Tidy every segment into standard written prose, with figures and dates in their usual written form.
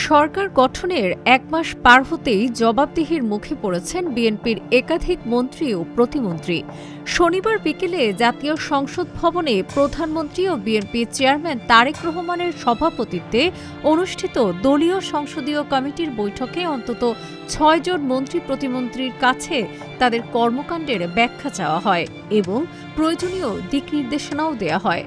সরকার গঠনের এক মাস পার হতেই জবাবদিহির মুখে পড়েছেন বিএনপির একাধিক মন্ত্রী ও প্রতিমন্ত্রী। শনিবার বিকেলে জাতীয় সংসদ ভবনে প্রধানমন্ত্রী ও বিএনপি চেয়ারম্যান তারেক রহমানের সভাপতিত্বে অনুষ্ঠিত দলীয় সংসদীয় কমিটির বৈঠকে অন্তত ৬ জন মন্ত্রী প্রতিমন্ত্রীর কাছে তাদের কর্মকাণ্ডের ব্যাখ্যা চাওয়া হয় এবং প্রয়োজনীয় দিক নির্দেশনাও দেওয়া হয়।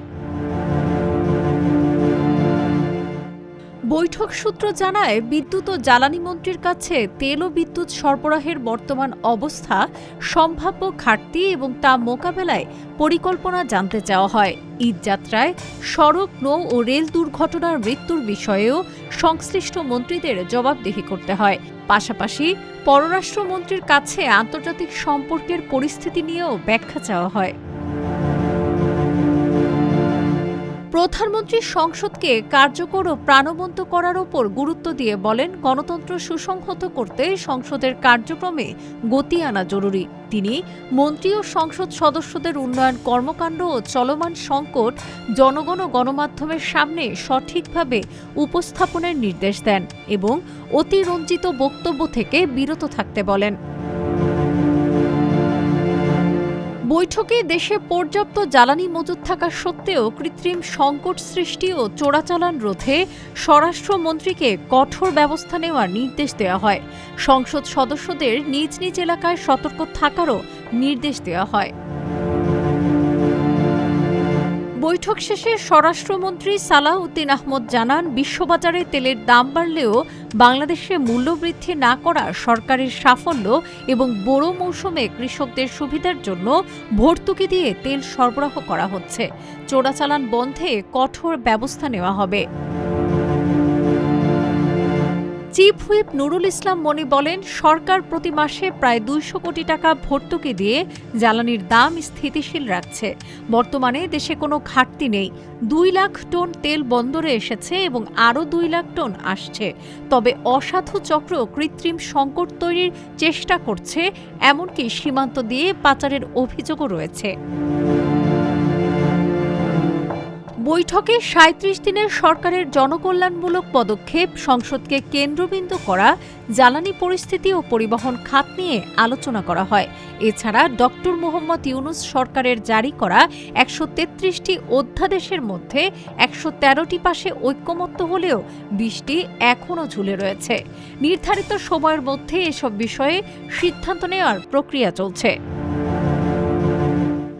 বৈঠক সূত্র জানায়, বিদ্যুৎ ও জ্বালানি মন্ত্রীর কাছে তেল ও বিদ্যুৎ সরবরাহের বর্তমান অবস্থা, সম্ভাব্য ঘাটতি এবং তা মোকাবেলায় পরিকল্পনা জানতে চাওয়া হয়। ঈদযাত্রায় সড়ক, নৌ ও রেল দুর্ঘটনার মৃত্যুর বিষয়েও সংশ্লিষ্ট মন্ত্রীদের জবাবদিহি করতে হয়। পাশাপাশি পররাষ্ট্রমন্ত্রীর কাছে আন্তর্জাতিক সম্পর্কের পরিস্থিতি নিয়েও ব্যাখ্যা চাওয়া হয়। প্রধানমন্ত্রী সংসদকে কার্যকর ও প্রাণবন্ত করার ওপর গুরুত্ব দিয়ে বলেন, গণতন্ত্র সুসংহত করতে সংসদের কার্যক্রমে গতি আনা জরুরি। তিনি মন্ত্রী ও সংসদ সদস্যদের উন্নয়ন কর্মকাণ্ড ও চলমান সংকট জনগণ ও গণমাধ্যমের সামনে সঠিকভাবে উপস্থাপনের নির্দেশ দেন এবং অতিরঞ্জিত বক্তব্য থেকে বিরত থাকতে বলেন। বৈঠকে দেশে পর্যাপ্ত জ্বালানি মজুত থাকা সত্ত্বেও কৃত্রিম সংকট সৃষ্টি ও চোরাচালান রোধে স্বরাষ্ট্রমন্ত্রীকে কঠোর ব্যবস্থা নেওয়ার নির্দেশ দেওয়া হয়। সংসদ সদস্যদের নিজ নিজ এলাকায় সতর্ক থাকারও নির্দেশ দেওয়া হয়। বৈঠক শেষে স্বরাষ্ট্রমন্ত্রী সালাহউদ্দিন আহমদ জানান, বিশ্ববাজারে তেলের দাম বাড়লেও বাংলাদেশে মূল্যবৃদ্ধি না করা সরকারের সাফল্য এবং বোরো মৌসুমে কৃষকদের সুবিধার জন্য ভর্তুকি দিয়ে তেল সরবরাহ করা হচ্ছে। চোরাচালান বন্ধে কঠোর ব্যবস্থা নেওয়া হবে। চিফ হুইপ নুরুল ইসলাম মনি বলেন, সরকার প্রতি মাসে প্রায় ২০০ কোটি টাকা ভর্তুকি দিয়ে জ্বালানির দাম স্থিতিশীল রাখছে। বর্তমানে দেশে কোনো ঘাটতি নেই। ২ লাখ টন তেল বন্দরে এসেছে এবং আরও ২ লাখ টন আসছে। তবে অসাধু চক্র কৃত্রিম সংকট তৈরির চেষ্টা করছে, এমনকি সীমান্ত দিয়ে পাচারের অভিযোগও রয়েছে। বৈঠকে ৩৭ দিনের সরকারের জনকল্যাণমূলক পদক্ষেপ, সংসদকে কেন্দ্রবিন্দু করা, জ্বালানি পরিস্থিতি ও পরিবহন খাত নিয়ে আলোচনা করা হয়। এছাড়া ডক্টর মোহাম্মদ ইউনূস সরকারের জারি করা ১৩৩টি অধ্যাদেশের মধ্যে ১১৩টি পাশে ঐক্যমত্য হলেও ২০টি এখনও ঝুলে রয়েছে। নির্ধারিত সময়ের মধ্যে এসব বিষয়ে সিদ্ধান্ত নেওয়ার প্রক্রিয়া চলছে।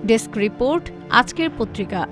ডেস্ক রিপোর্ট, আজকের পত্রিকা।